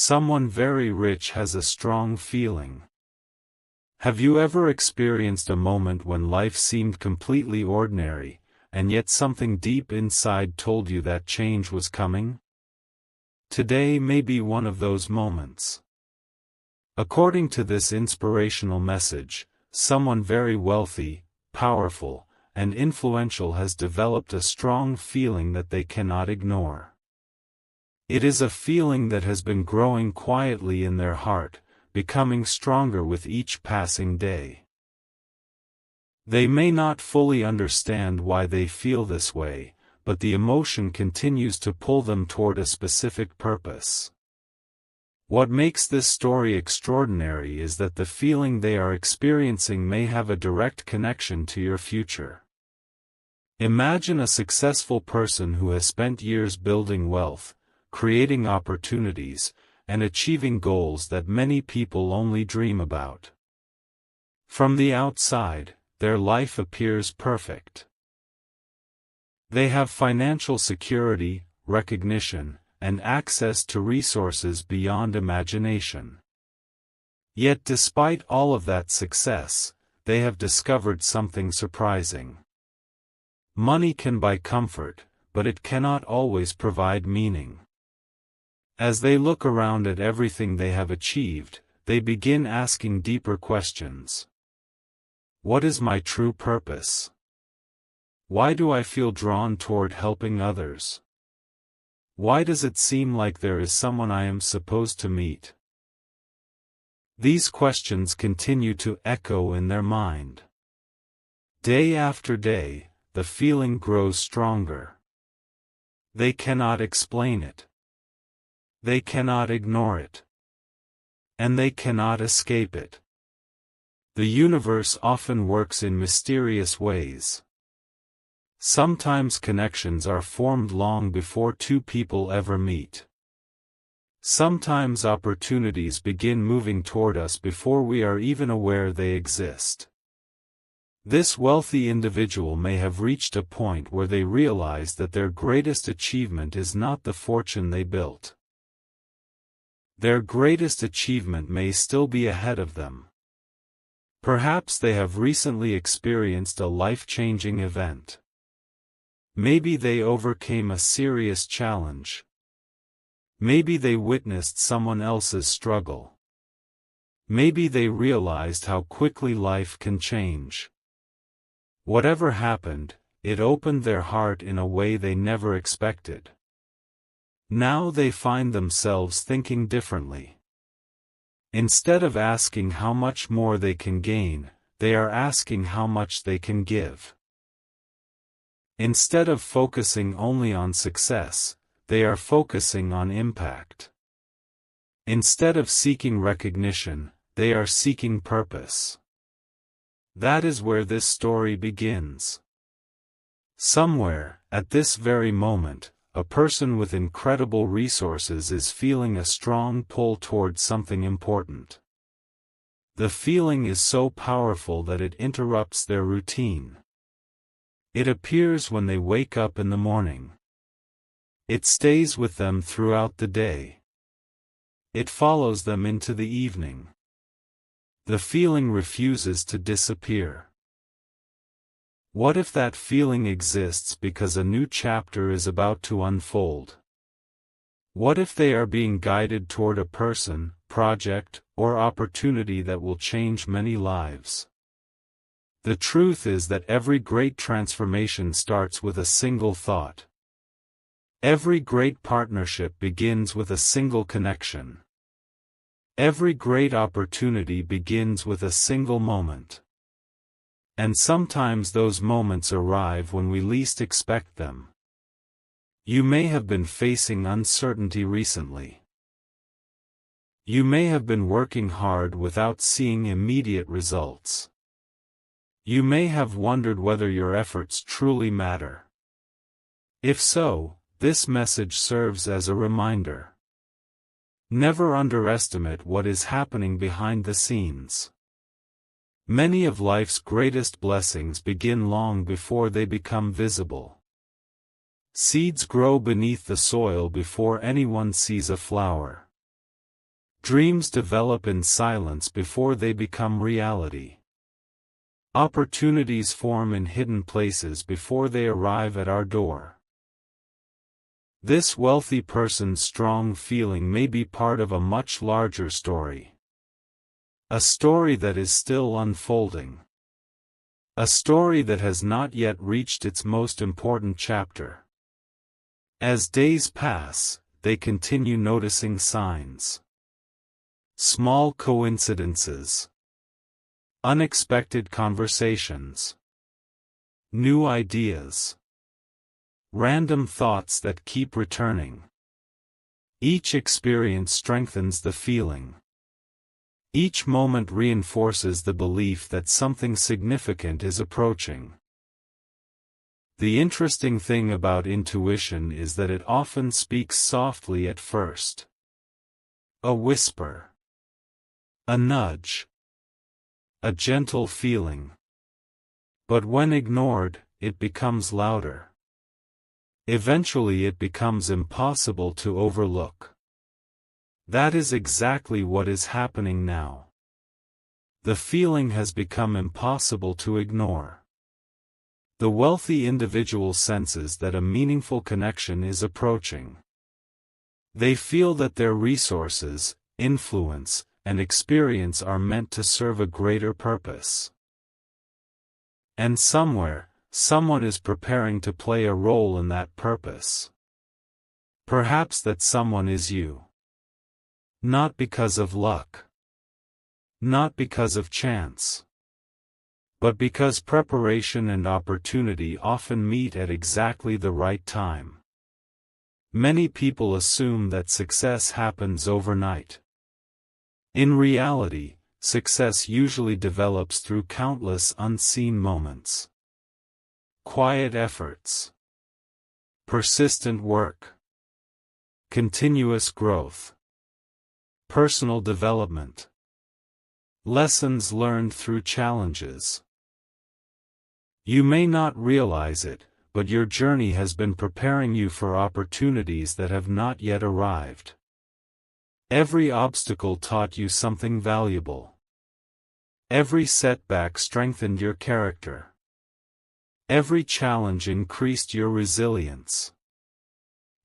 Someone very rich has a strong feeling. Have you ever experienced a moment when life seemed completely ordinary, and yet something deep inside told you that change was coming? Today may be one of those moments. According to this inspirational message, someone very wealthy, powerful, and influential has developed a strong feeling that they cannot ignore. It is a feeling that has been growing quietly in their heart, becoming stronger with each passing day. They may not fully understand why they feel this way, but the emotion continues to pull them toward a specific purpose. What makes this story extraordinary is that the feeling they are experiencing may have a direct connection to your future. Imagine a successful person who has spent years building wealth, creating opportunities, and achieving goals that many people only dream about. From the outside, their life appears perfect. They have financial security, recognition, and access to resources beyond imagination. Yet despite all of that success, they have discovered something surprising. Money can buy comfort, but it cannot always provide meaning. As they look around at everything they have achieved, they begin asking deeper questions. What is my true purpose? Why do I feel drawn toward helping others? Why does it seem like there is someone I am supposed to meet? These questions continue to echo in their mind. Day after day, the feeling grows stronger. They cannot explain it. They cannot ignore it. And they cannot escape it. The universe often works in mysterious ways. Sometimes connections are formed long before two people ever meet. Sometimes opportunities begin moving toward us before we are even aware they exist. This wealthy individual may have reached a point where they realize that their greatest achievement is not the fortune they built. Their greatest achievement may still be ahead of them. Perhaps they have recently experienced a life-changing event. Maybe they overcame a serious challenge. Maybe they witnessed someone else's struggle. Maybe they realized how quickly life can change. Whatever happened, it opened their heart in a way they never expected. Now they find themselves thinking differently. Instead of asking how much more they can gain, they are asking how much they can give. Instead of focusing only on success, they are focusing on impact. Instead of seeking recognition, they are seeking purpose. That is where this story begins. Somewhere, at this very moment, a person with incredible resources is feeling a strong pull towards something important. The feeling is so powerful that it interrupts their routine. It appears when they wake up in the morning. It stays with them throughout the day. It follows them into the evening. The feeling refuses to disappear. What if that feeling exists because a new chapter is about to unfold? What if they are being guided toward a person, project, or opportunity that will change many lives? The truth is that every great transformation starts with a single thought. Every great partnership begins with a single connection. Every great opportunity begins with a single moment. And sometimes those moments arrive when we least expect them. You may have been facing uncertainty recently. You may have been working hard without seeing immediate results. You may have wondered whether your efforts truly matter. If so, this message serves as a reminder. Never underestimate what is happening behind the scenes. Many of life's greatest blessings begin long before they become visible. Seeds grow beneath the soil before anyone sees a flower. Dreams develop in silence before they become reality. Opportunities form in hidden places before they arrive at our door. This wealthy person's strong feeling may be part of a much larger story. A story that is still unfolding. A story that has not yet reached its most important chapter. As days pass, they continue noticing signs. Small coincidences. Unexpected conversations. New ideas. Random thoughts that keep returning. Each experience strengthens the feeling. Each moment reinforces the belief that something significant is approaching. The interesting thing about intuition is that it often speaks softly at first. A whisper. A nudge. A gentle feeling. But when ignored, it becomes louder. Eventually it becomes impossible to overlook. That is exactly what is happening now. The feeling has become impossible to ignore. The wealthy individual senses that a meaningful connection is approaching. They feel that their resources, influence, and experience are meant to serve a greater purpose. And somewhere, someone is preparing to play a role in that purpose. Perhaps that someone is you. Not because of luck. Not because of chance. But because preparation and opportunity often meet at exactly the right time. Many people assume that success happens overnight. In reality, success usually develops through countless unseen moments. Quiet efforts. Persistent work. Continuous growth. Personal development. Lessons learned through challenges. You may not realize it, but your journey has been preparing you for opportunities that have not yet arrived. Every obstacle taught you something valuable. Every setback strengthened your character. Every challenge increased your resilience.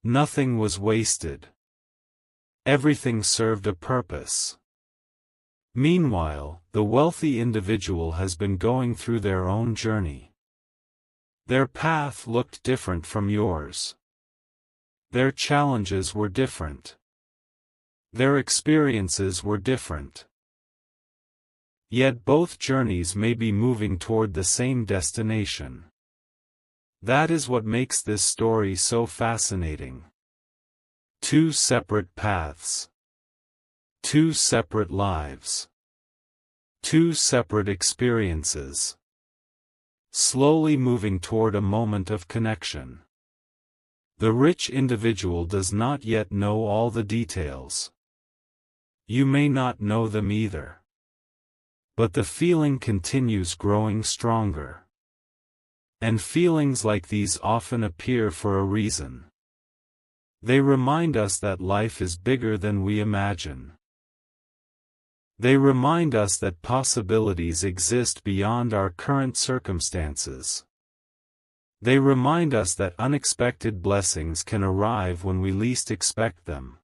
Nothing was wasted. Everything served a purpose. Meanwhile, the wealthy individual has been going through their own journey. Their path looked different from yours. Their challenges were different. Their experiences were different. Yet both journeys may be moving toward the same destination. That is what makes this story so fascinating. Two separate paths. Two separate lives. Two separate experiences. Slowly moving toward a moment of connection. The rich individual does not yet know all the details. You may not know them either. But the feeling continues growing stronger. And feelings like these often appear for a reason. They remind us that life is bigger than we imagine. They remind us that possibilities exist beyond our current circumstances. They remind us that unexpected blessings can arrive when we least expect them.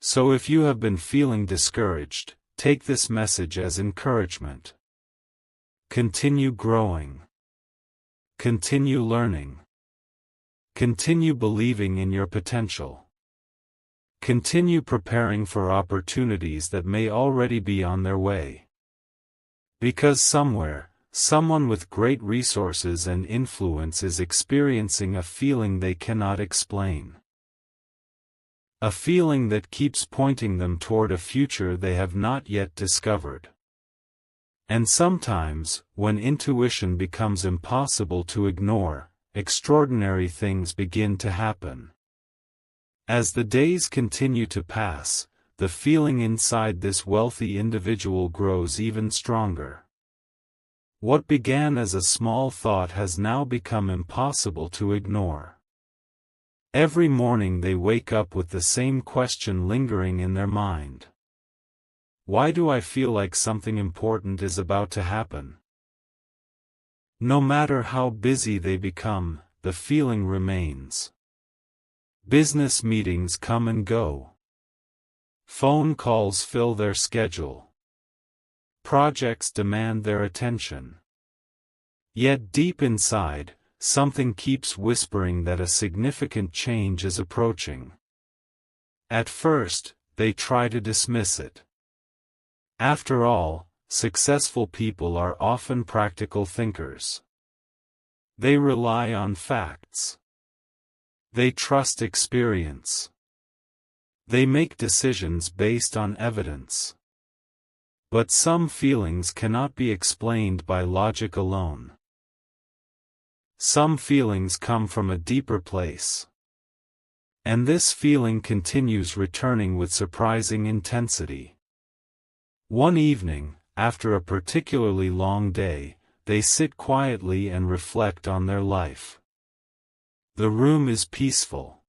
So if you have been feeling discouraged, take this message as encouragement. Continue growing. Continue learning. Continue believing in your potential. Continue preparing for opportunities that may already be on their way. Because somewhere, someone with great resources and influence is experiencing a feeling they cannot explain. A feeling that keeps pointing them toward a future they have not yet discovered. And sometimes, when intuition becomes impossible to ignore, extraordinary things begin to happen. As the days continue to pass, the feeling inside this wealthy individual grows even stronger. What began as a small thought has now become impossible to ignore. Every morning they wake up with the same question lingering in their mind. Why do I feel like something important is about to happen? No matter how busy they become, the feeling remains. Business meetings come and go. Phone calls fill their schedule. Projects demand their attention. Yet deep inside, something keeps whispering that a significant change is approaching. At first, they try to dismiss it. After all, successful people are often practical thinkers. They rely on facts. They trust experience. They make decisions based on evidence. But some feelings cannot be explained by logic alone. Some feelings come from a deeper place. And this feeling continues returning with surprising intensity. One evening, after a particularly long day, they sit quietly and reflect on their life. The room is peaceful.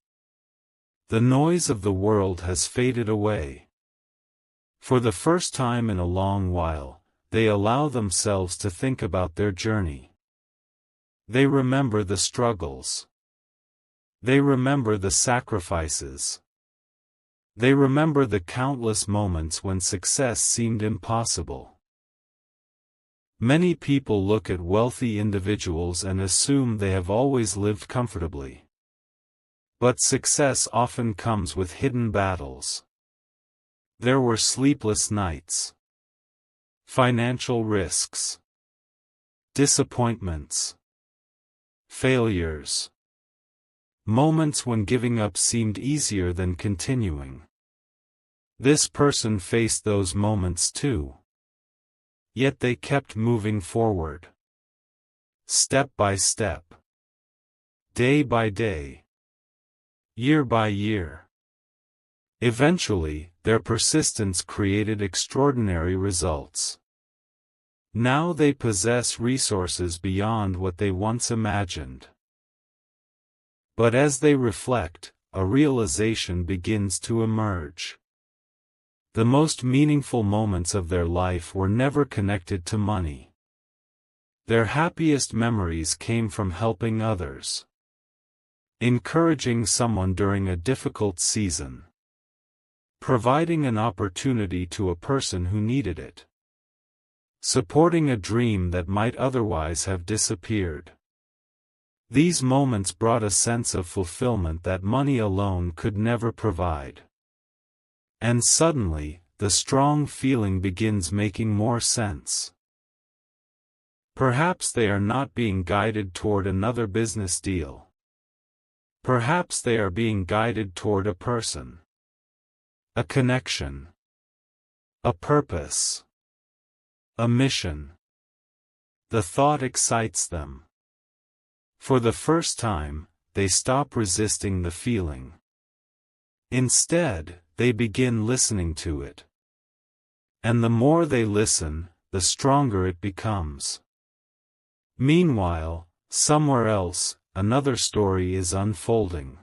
The noise of the world has faded away. For the first time in a long while, they allow themselves to think about their journey. They remember the struggles. They remember the sacrifices. They remember the countless moments when success seemed impossible. Many people look at wealthy individuals and assume they have always lived comfortably. But success often comes with hidden battles. There were sleepless nights, financial risks, disappointments, failures. Moments when giving up seemed easier than continuing. This person faced those moments too. Yet they kept moving forward. Step by step. Day by day. Year by year. Eventually, their persistence created extraordinary results. Now they possess resources beyond what they once imagined. But as they reflect, a realization begins to emerge. The most meaningful moments of their life were never connected to money. Their happiest memories came from helping others. Encouraging someone during a difficult season. Providing an opportunity to a person who needed it. Supporting a dream that might otherwise have disappeared. These moments brought a sense of fulfillment that money alone could never provide. And suddenly, the strong feeling begins making more sense. Perhaps they are not being guided toward another business deal. Perhaps they are being guided toward a person. A connection. A purpose. A mission. The thought excites them. For the first time, they stop resisting the feeling. Instead, they begin listening to it. And the more they listen, the stronger it becomes. Meanwhile, somewhere else, another story is unfolding.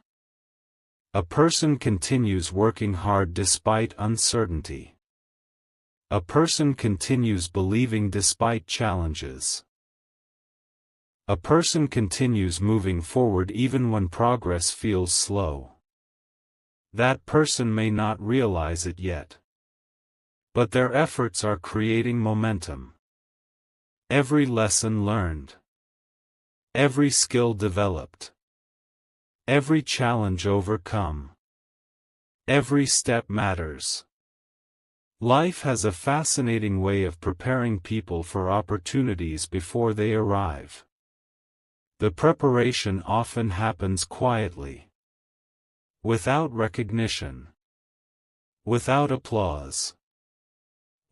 A person continues working hard despite uncertainty. A person continues believing despite challenges. A person continues moving forward even when progress feels slow. That person may not realize it yet. But their efforts are creating momentum. Every lesson learned. Every skill developed. Every challenge overcome. Every step matters. Life has a fascinating way of preparing people for opportunities before they arrive. The preparation often happens quietly. Without recognition. Without applause.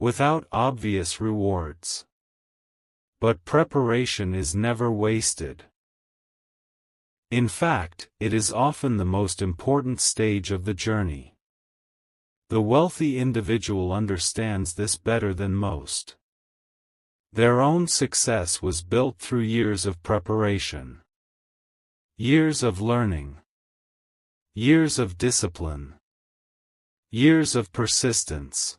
Without obvious rewards. But preparation is never wasted. In fact, it is often the most important stage of the journey. The wealthy individual understands this better than most. Their own success was built through years of preparation. Years of learning. Years of discipline. Years of persistence.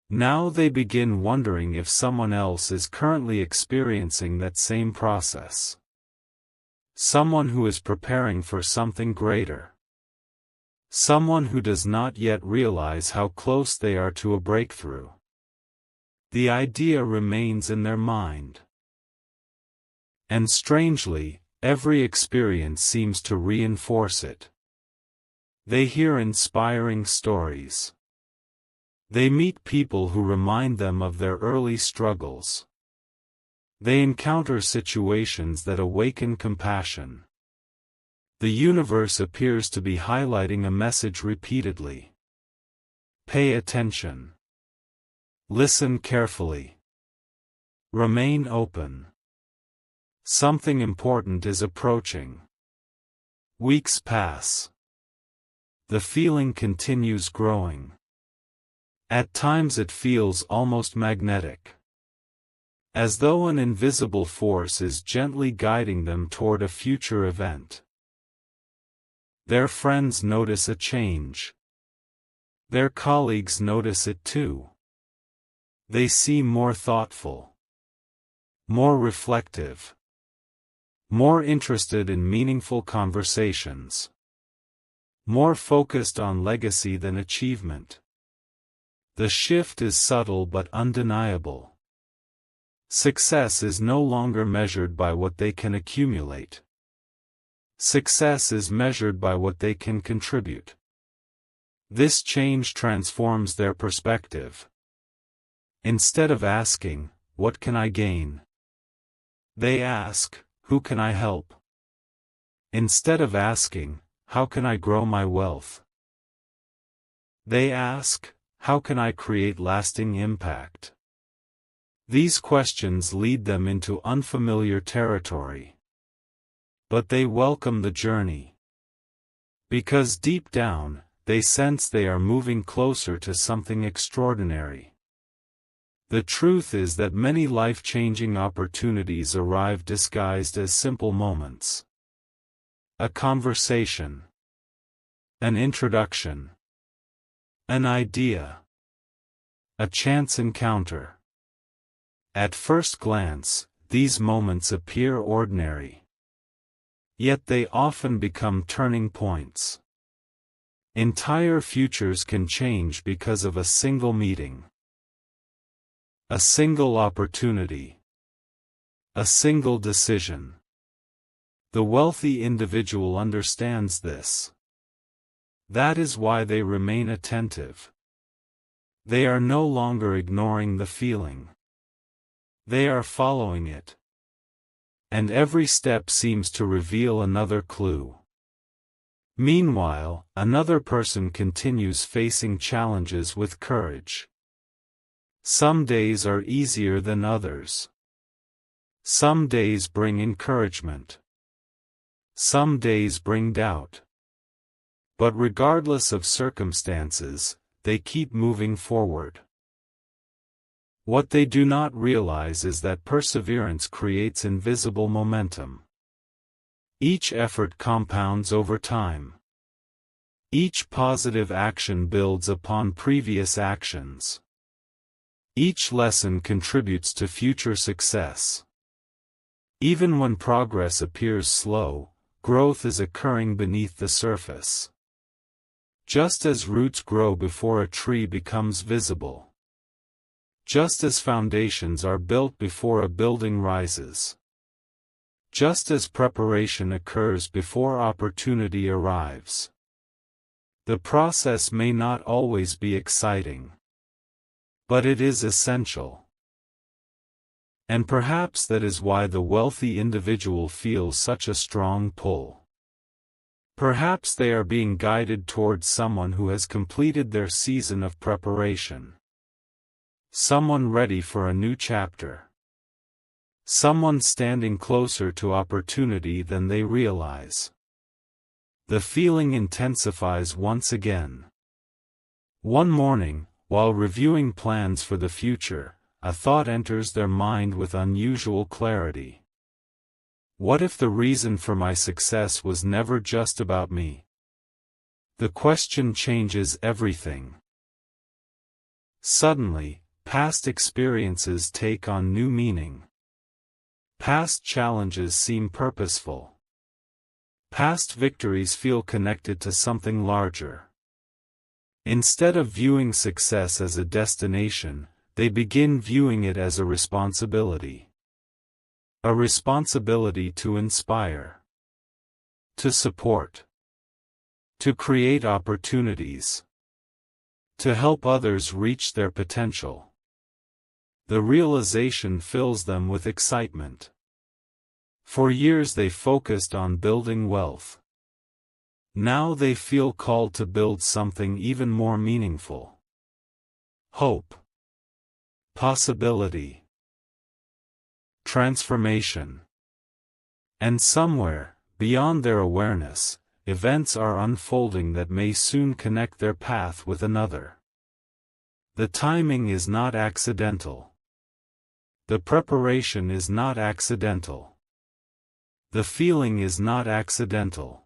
Now they begin wondering if someone else is currently experiencing that same process. Someone who is preparing for something greater. Someone who does not yet realize how close they are to a breakthrough. The idea remains in their mind. And strangely, every experience seems to reinforce it. They hear inspiring stories. They meet people who remind them of their early struggles. They encounter situations that awaken compassion. The universe appears to be highlighting a message repeatedly. Pay attention. Listen carefully. Remain open. Something important is approaching. Weeks pass. The feeling continues growing. At times it feels almost magnetic. As though an invisible force is gently guiding them toward a future event. Their friends notice a change. Their colleagues notice it too. They seem more thoughtful. More reflective. More interested in meaningful conversations. More focused on legacy than achievement. The shift is subtle but undeniable. Success is no longer measured by what they can accumulate. Success is measured by what they can contribute. This change transforms their perspective. Instead of asking, "What can I gain?" they ask, "Who can I help?" Instead of asking, "How can I grow my wealth?" they ask, "How can I create lasting impact?" These questions lead them into unfamiliar territory. But they welcome the journey. Because deep down, they sense they are moving closer to something extraordinary. The truth is that many life-changing opportunities arrive disguised as simple moments. A conversation. An introduction. An idea. A chance encounter. At first glance, these moments appear ordinary. Yet they often become turning points. Entire futures can change because of a single meeting. A single opportunity. A single decision. The wealthy individual understands this. That is why they remain attentive. They are no longer ignoring the feeling. They are following it. And every step seems to reveal another clue. Meanwhile, another person continues facing challenges with courage. Some days are easier than others. Some days bring encouragement. Some days bring doubt. But regardless of circumstances, they keep moving forward. What they do not realize is that perseverance creates invisible momentum. Each effort compounds over time. Each positive action builds upon previous actions. Each lesson contributes to future success. Even when progress appears slow, growth is occurring beneath the surface. Just as roots grow before a tree becomes visible. Just as foundations are built before a building rises. Just as preparation occurs before opportunity arrives. The process may not always be exciting. But it is essential. And perhaps that is why the wealthy individual feels such a strong pull. Perhaps they are being guided towards someone who has completed their season of preparation. Someone ready for a new chapter. Someone standing closer to opportunity than they realize. The feeling intensifies once again. One morning, while reviewing plans for the future, a thought enters their mind with unusual clarity. What if the reason for my success was never just about me? The question changes everything. Suddenly, past experiences take on new meaning. Past challenges seem purposeful. Past victories feel connected to something larger. Instead of viewing success as a destination, they begin viewing it as a responsibility. A responsibility to inspire, to support, to create opportunities, to help others reach their potential. The realization fills them with excitement. For years they focused on building wealth. Now they feel called to build something even more meaningful. Hope, possibility, transformation. And somewhere, beyond their awareness, events are unfolding that may soon connect their path with another. The timing is not accidental. The preparation is not accidental. The feeling is not accidental.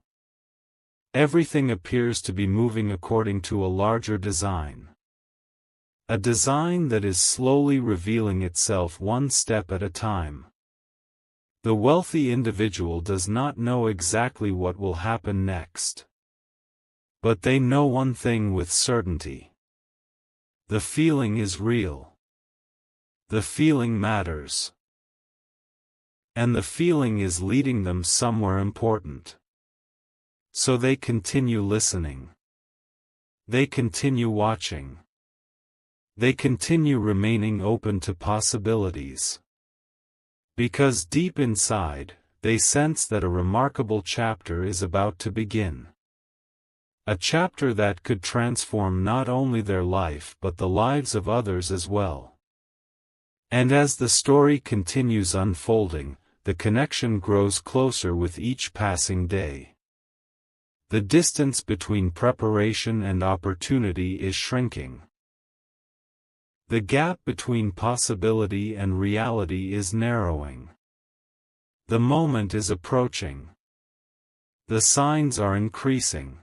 Everything appears to be moving according to a larger design. A design that is slowly revealing itself one step at a time. The wealthy individual does not know exactly what will happen next. But they know one thing with certainty. The feeling is real. The feeling matters. And the feeling is leading them somewhere important. So they continue listening. They continue watching. They continue remaining open to possibilities. Because deep inside, they sense that a remarkable chapter is about to begin. A chapter that could transform not only their life but the lives of others as well. And as the story continues unfolding, the connection grows closer with each passing day. The distance between preparation and opportunity is shrinking. The gap between possibility and reality is narrowing. The moment is approaching. The signs are increasing.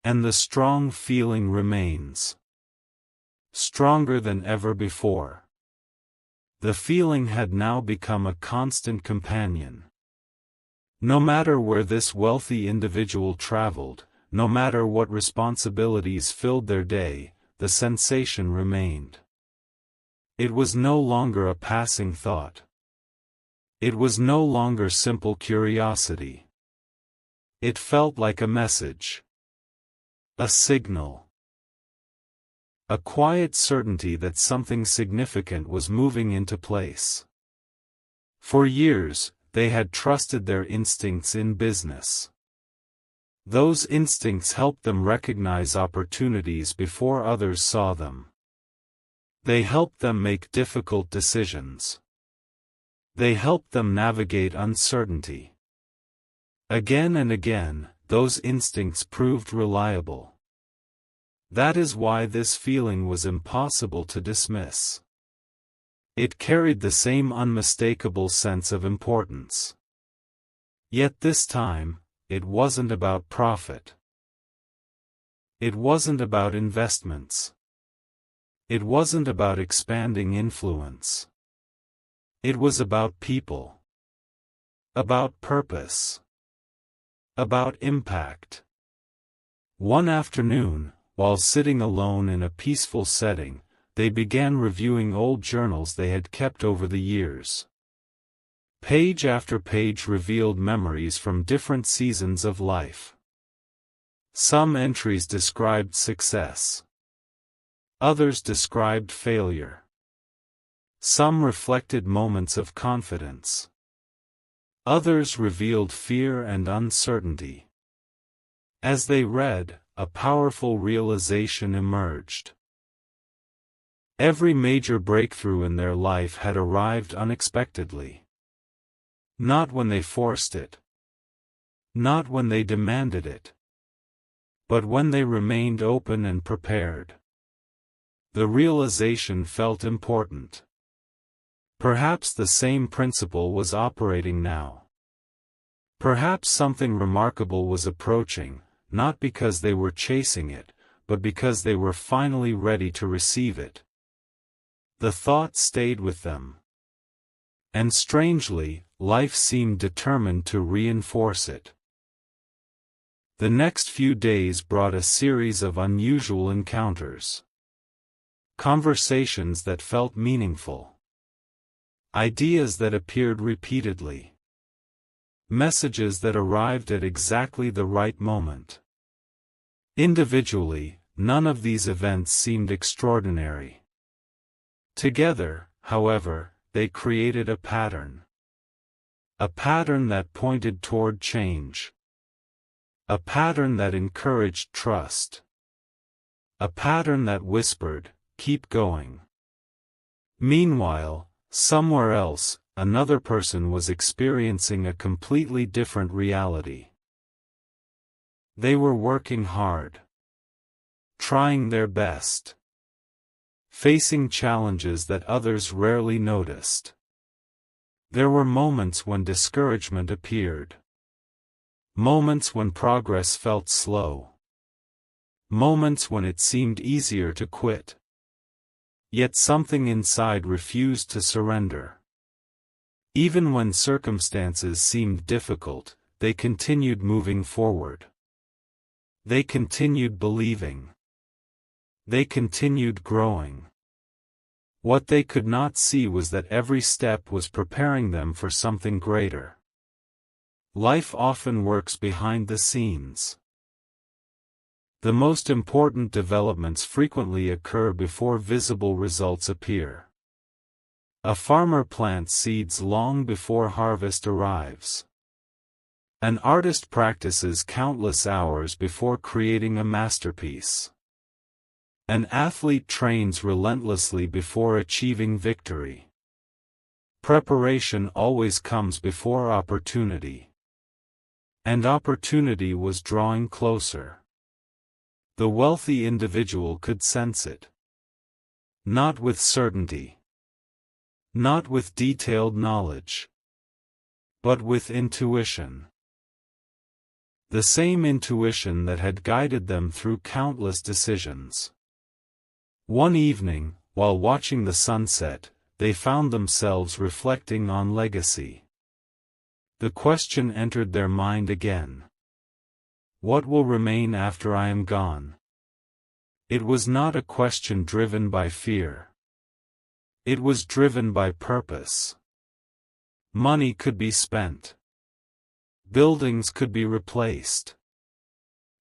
And the strong feeling remains. Stronger than ever before. The feeling had now become a constant companion. No matter where this wealthy individual traveled, no matter what responsibilities filled their day, the sensation remained. It was no longer a passing thought. It was no longer simple curiosity. It felt like a message. A signal. A quiet certainty that something significant was moving into place. For years, they had trusted their instincts in business. Those instincts helped them recognize opportunities before others saw them. They helped them make difficult decisions. They helped them navigate uncertainty. Again and again, those instincts proved reliable. That is why this feeling was impossible to dismiss. It carried the same unmistakable sense of importance. Yet this time, it wasn't about profit. It wasn't about investments. It wasn't about expanding influence. It was about people. About purpose. About impact. One afternoon, while sitting alone in a peaceful setting, they began reviewing old journals they had kept over the years. Page after page revealed memories from different seasons of life. Some entries described success. Others described failure. Some reflected moments of confidence. Others revealed fear and uncertainty. As they read, a powerful realization emerged. Every major breakthrough in their life had arrived unexpectedly. Not when they forced it. Not when they demanded it. But when they remained open and prepared. The realization felt important. Perhaps the same principle was operating now. Perhaps something remarkable was approaching, not because they were chasing it, but because they were finally ready to receive it. The thought stayed with them. And strangely, life seemed determined to reinforce it. The next few days brought a series of unusual encounters. Conversations that felt meaningful. Ideas that appeared repeatedly. Messages that arrived at exactly the right moment. Individually, none of these events seemed extraordinary. Together, however, they created a pattern. A pattern that pointed toward change. A pattern that encouraged trust. A pattern that whispered, "Keep going." Meanwhile, somewhere else, another person was experiencing a completely different reality. They were working hard. Trying their best. Facing challenges that others rarely noticed. There were moments when discouragement appeared. Moments when progress felt slow. Moments when it seemed easier to quit. Yet something inside refused to surrender. Even when circumstances seemed difficult, they continued moving forward. They continued believing. They continued growing. What they could not see was that every step was preparing them for something greater. Life often works behind the scenes. The most important developments frequently occur before visible results appear. A farmer plants seeds long before harvest arrives. An artist practices countless hours before creating a masterpiece. An athlete trains relentlessly before achieving victory. Preparation always comes before opportunity. And opportunity was drawing closer. The wealthy individual could sense it. Not with certainty. Not with detailed knowledge. But with intuition. The same intuition that had guided them through countless decisions. One evening, while watching the sunset, they found themselves reflecting on legacy. The question entered their mind again. What will remain after I am gone? It was not a question driven by fear. It was driven by purpose. Money could be spent. Buildings could be replaced.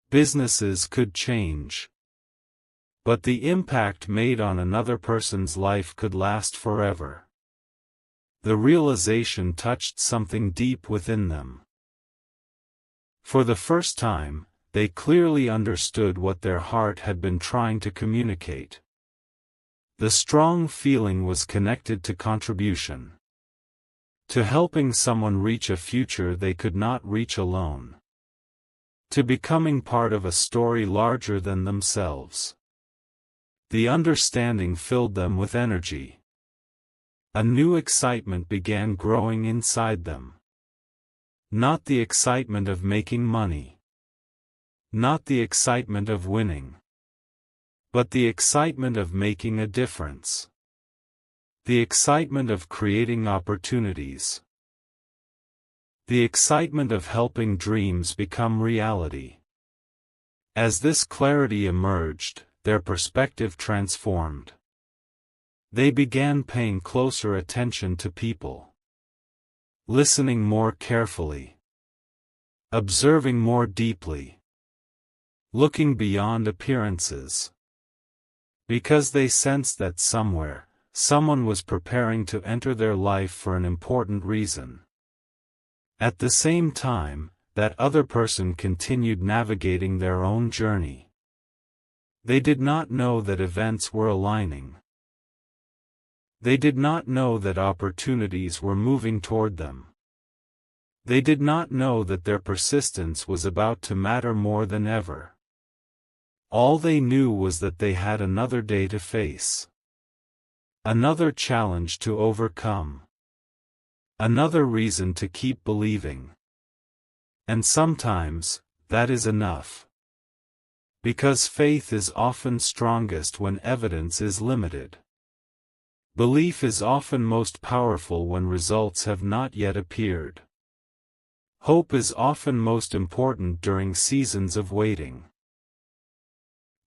Businesses could change. But the impact made on another person's life could last forever. The realization touched something deep within them. For the first time, they clearly understood what their heart had been trying to communicate. The strong feeling was connected to contribution. To helping someone reach a future they could not reach alone. To becoming part of a story larger than themselves. The understanding filled them with energy. A new excitement began growing inside them. Not the excitement of making money. Not the excitement of winning. But the excitement of making a difference. The excitement of creating opportunities. The excitement of helping dreams become reality. As this clarity emerged, their perspective transformed. They began paying closer attention to people. Listening more carefully. Observing more deeply. Looking beyond appearances. Because they sensed that somewhere, someone was preparing to enter their life for an important reason. At the same time, that other person continued navigating their own journey. They did not know that events were aligning. They did not know that opportunities were moving toward them. They did not know that their persistence was about to matter more than ever. All they knew was that they had another day to face. Another challenge to overcome. Another reason to keep believing. And sometimes, that is enough. Because faith is often strongest when evidence is limited. Belief is often most powerful when results have not yet appeared. Hope is often most important during seasons of waiting.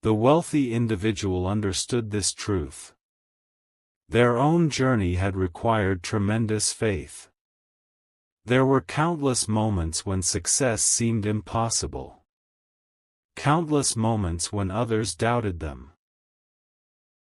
The wealthy individual understood this truth. Their own journey had required tremendous faith. There were countless moments when success seemed impossible. Countless moments when others doubted them.